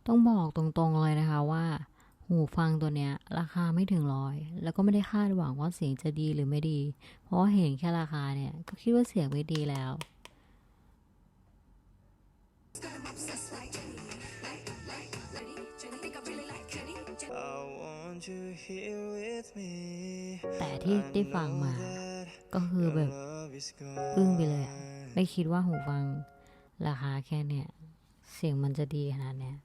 ต้องบอกตรงๆเลยนะคะว่าหูฟังตัวเนี้ยราคาไม่ถึง100แล้วก็ไม่ได้คาดหวังว่าเสียงจะดีหรือไม่ดีเพราะว่าเห็นแค่ราคาเนี่ยก็คิดว่าเสียงไม่ดีแล้วแต่ที่ได้ฟังมาก็คือแบบอึ้งไปเลยอะไม่คิดว่าหูฟังราคาแค่เนี่ยเสียงมันจะดีขนาดเนี้ย